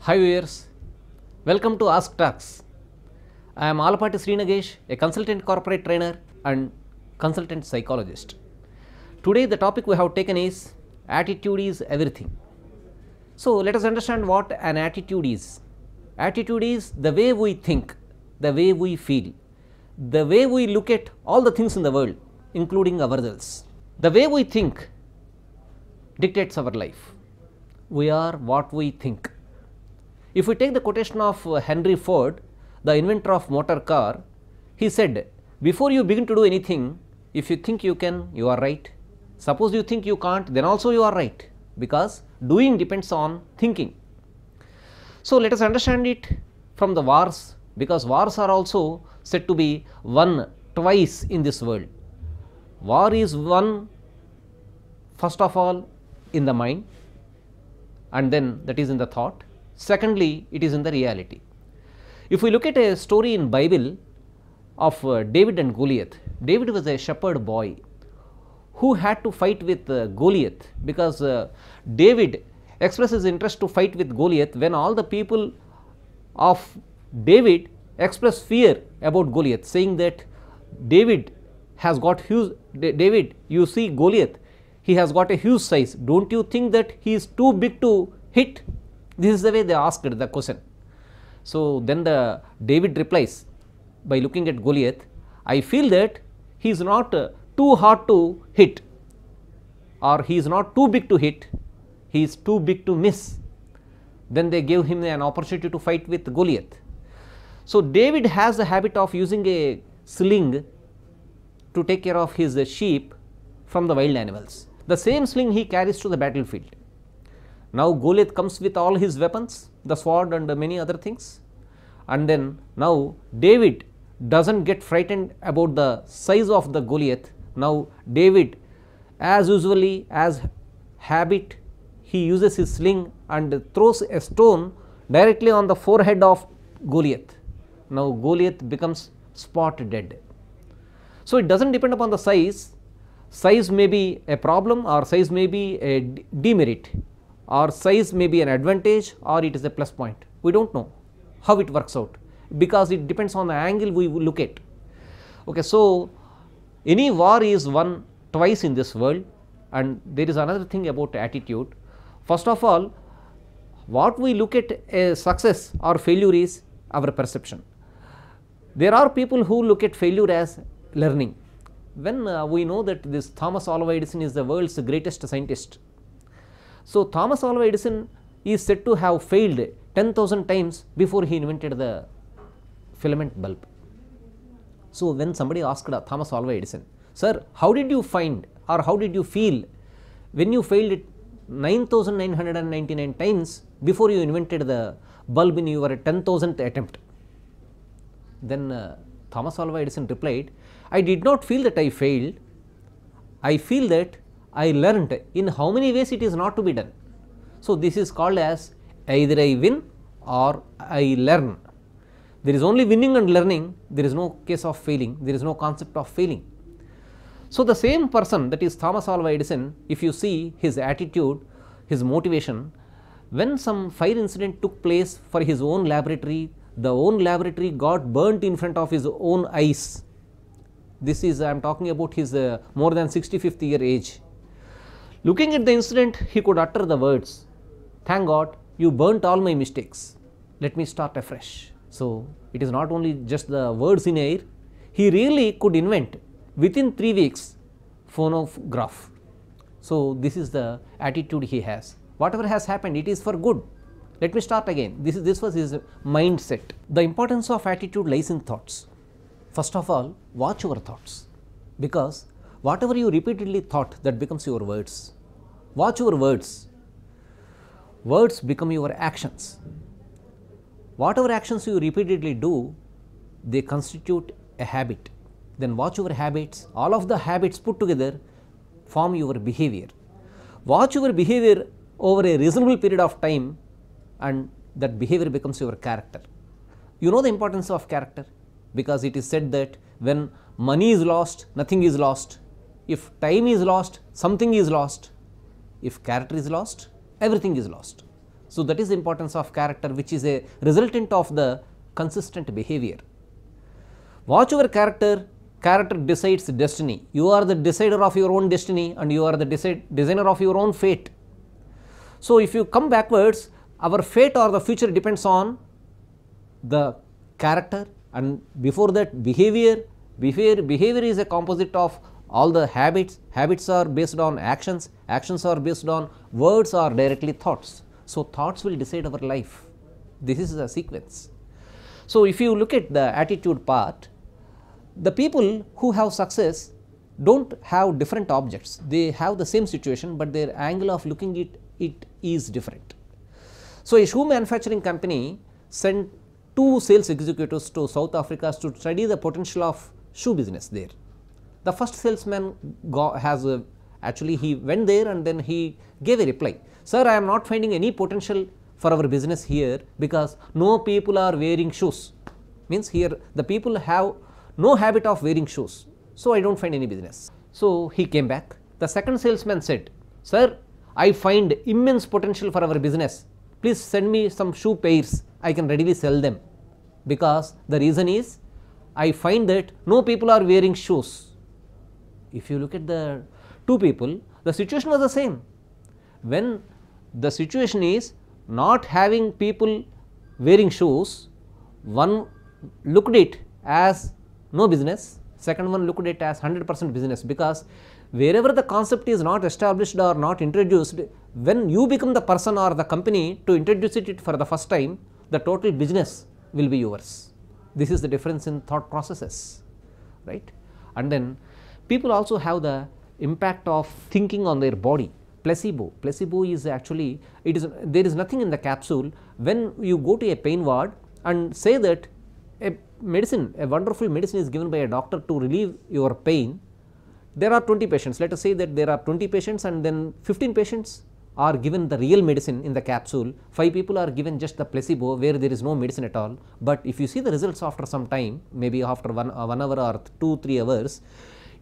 Hi viewers, welcome to Ask Talks. I am Alapati Srinagesh, a consultant corporate trainer and consultant psychologist. Today the topic we have taken is attitude is everything. So let us understand what an attitude is. Attitude is the way we think, the way we feel, the way we look at all the things in the world, including ourselves. The way we think dictates our life. We are what we think. If we take the quotation of Henry Ford, the inventor of motor car, he said, before you begin to do anything, if you think you can, you are right. Suppose you think you can't, then also you are right, because doing depends on thinking. So let us understand it from the wars, because wars are also said to be won twice in this world. War is won first of all in the mind, and then that is in the thought. Secondly, it is in the reality. If we look at a story in Bible of David and Goliath, David was a shepherd boy who had to fight with Goliath, because David expressed his interest to fight with Goliath when all the people of David expressed fear about Goliath, saying that David has got huge, David, you see Goliath, he has got a huge size, don't you think that he is too big to hit? This is the way they asked the question. So then the David replies by looking at Goliath, I feel that he is not too hard to hit, or he is not too big to hit, he is too big to miss. Then they gave him an opportunity to fight with Goliath. So David has the habit of using a sling to take care of his sheep from the wild animals. The same sling he carries to the battlefield. Now Goliath comes with all his weapons, the sword and many other things, and then now David doesn't get frightened about the size of the Goliath. Now David, as usually as habit, he uses his sling and throws a stone directly on the forehead of Goliath. Now Goliath becomes spot dead. So it doesn't depend upon the size. Size may be a problem, or size may be a demerit, or size may be an advantage, or it is a plus point. We don't know how it works out, because it depends on the angle we look at. Okay, so any war is won twice in this world, and there is another thing about attitude. First of all, what we look at a success or failure is our perception. There are people who look at failure as learning. When we know that this Thomas Alva Edison is the world's greatest scientist. So Thomas Alva Edison is said to have failed 10,000 times before he invented the filament bulb. So when somebody asked Thomas Alva Edison, sir, how did you find, or how did you feel when you failed 9,999 times before you invented the bulb in your 10,000th attempt? Then Thomas Alva Edison replied, I did not feel that I failed, I feel that I learnt in how many ways it is not to be done. So this is called as either I win or I learn. There is only winning and learning, there is no case of failing, there is no concept of failing. So the same person, that is Thomas Alva Edison, if you see his attitude, his motivation, when some fire incident took place for his own laboratory, the own laboratory got burnt in front of his own eyes. This is, I am talking about his more than 65th year age. Looking at the incident, he could utter the words, thank God you burnt all my mistakes, let me start afresh. So it is not only just the words in air, he really could invent within 3 weeks phonograph. So this is the attitude he has. Whatever has happened, it is for good. Let me start again. This was his mindset. The importance of attitude lies in thoughts. First of all, watch your thoughts, because whatever you repeatedly thought, that becomes your words. Watch your words. Words become your actions. Whatever actions you repeatedly do, they constitute a habit. Then watch your habits. All of the habits put together form your behavior. Watch your behavior over a reasonable period of time, and that behavior becomes your character. You know the importance of character, because it is said that when money is lost, nothing is lost. If time is lost, something is lost. If character is lost, everything is lost. So, that is the importance of character, which is a resultant of the consistent behavior. Watch your character, character decides destiny. You are the decider of your own destiny and you are the designer of your own fate. So, if you come backwards, our fate or the future depends on the character, and before that behavior. Behavior is a composite of all the habits. Habits are based on actions. Actions are based on words or directly thoughts. So, thoughts will decide our life. This is the sequence. So, if you look at the attitude part, the people who have success do not have different objects. They have the same situation, but their angle of looking at it is different. So, a shoe manufacturing company sent 2 sales executives to South Africa to study the potential of shoe business there. The first salesman actually he went there and then he gave a reply, sir, I am not finding any potential for our business here because no people are wearing shoes. Means here the people have no habit of wearing shoes. So, I do not find any business. So, he came back. The second salesman said, sir, I find immense potential for our business. Please send me some shoe pairs. I can readily sell them, because the reason is I find that no people are wearing shoes. If you look at the 2 people, the situation was the same. When the situation is not having people wearing shoes, one looked it as no business, second one looked it as 100% business, because wherever the concept is not established or not introduced, when you become the person or the company to introduce it for the first time, the total business will be yours. This is the difference in thought processes, right? And then people also have the impact of thinking on their body. Placebo is actually, there is nothing in the capsule. When you go to a pain ward and say that a wonderful medicine is given by a doctor to relieve your pain, there are 20 patients. Let us say that there are 20 patients and then 15 patients are given the real medicine in the capsule, 5 people are given just the placebo where there is no medicine at all. But if you see the results after some time, maybe after 1 hour or 2-3 hours,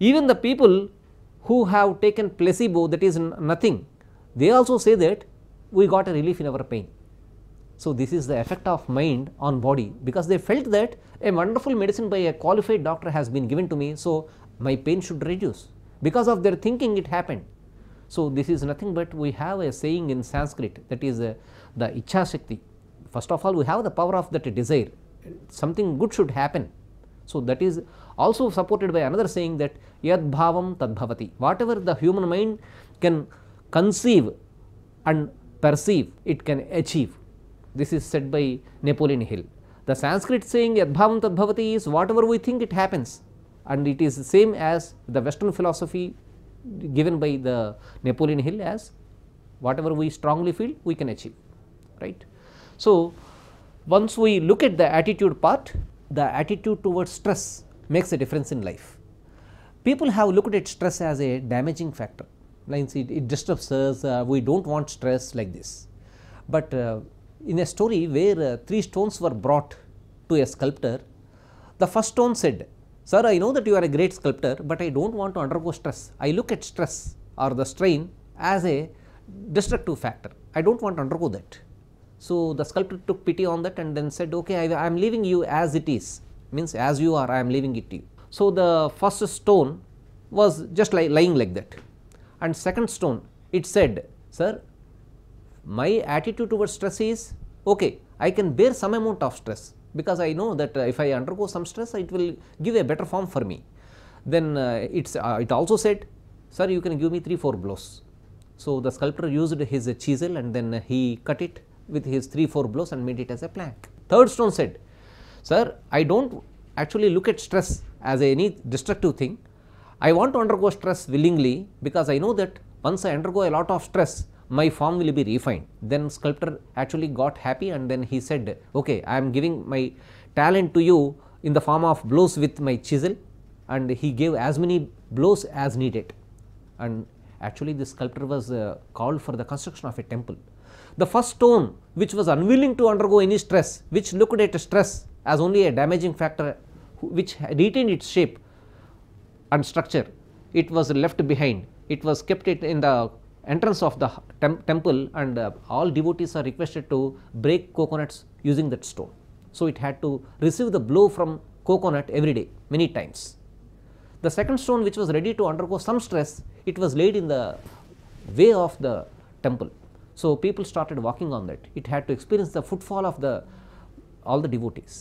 even the people who have taken placebo, that is nothing, they also say that we got a relief in our pain. So, this is the effect of mind on body, because they felt that a wonderful medicine by a qualified doctor has been given to me. So, my pain should reduce, because of their thinking it happened. So, this is nothing but we have a saying in Sanskrit, that is the Ichha Shakti. First of all, we have the power of that desire, something good should happen. So, that is also supported by another saying that Yad Bhavam Tad Bhavati. Whatever the human mind can conceive and perceive, it can achieve. This is said by Napoleon Hill. The Sanskrit saying Yad Bhavam Tad Bhavati is whatever we think it happens, and it is the same as the Western philosophy given by the Napoleon Hill as whatever we strongly feel we can achieve, right. So, once we look at the attitude part, the attitude towards stress makes a difference in life. People have looked at stress as a damaging factor, like it disturbs us, we do not want stress, like this. But in a story where 3 stones were brought to a sculptor, the first stone said, sir, I know that you are a great sculptor, but I do not want to undergo stress. I look at stress or the strain as a destructive factor. I do not want to undergo that. So, the sculptor took pity on that and then said, okay, I am leaving you as it is, means as you are, I am leaving it to you. So, the first stone was just lying like that, and second stone, it said, sir, my attitude towards stress is, okay, I can bear some amount of stress, because I know that if I undergo some stress, it will give a better form for me. Then it also said, sir, you can give me 3-4 blows. So, the sculptor used his chisel and then he cut it with his 3-4 blows and made it as a plank. Third stone said, sir, I do not actually look at stress as any destructive thing. I want to undergo stress willingly, because I know that once I undergo a lot of stress, my form will be refined. Then sculptor actually got happy and then he said, okay, I am giving my talent to you in the form of blows with my chisel, and he gave as many blows as needed. And actually this sculptor was called for the construction of a temple. The first stone, which was unwilling to undergo any stress, which looked at stress as only a damaging factor, which retained its shape and structure, it was left behind. It was kept it in the entrance of the temple, and all devotees are requested to break coconuts using that stone. So it had to receive the blow from coconut every day, many times. The second stone, which was ready to undergo some stress, it was laid in the way of the temple. So people started walking on that. It had to experience the footfall of all the devotees.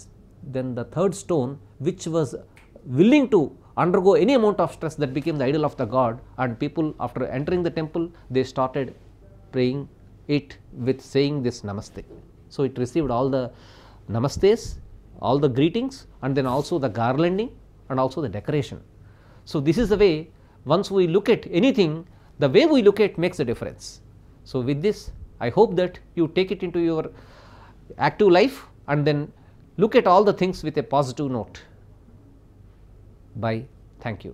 Then the third stone, which was willing to undergo any amount of stress, that became the idol of the god, and people, after entering the temple, they started praying it with saying this namaste. So it received all the namastes, all the greetings, and then also the garlanding and also the decoration. So this is the way, once we look at anything, the way we look at makes a difference. So with this, I hope that you take it into your active life and then look at all the things with a positive note. Bye. Thank you.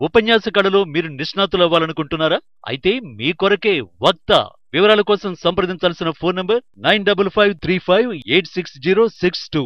ఉపన్యాస కళలో మీరు నిష్ణాతులు అవ్వాలనుకుంటున్నారా? అయితే మీ కొరకే వక్త. వివరాల కోసం సంప్రదించాల్సిన phone number 9553586062.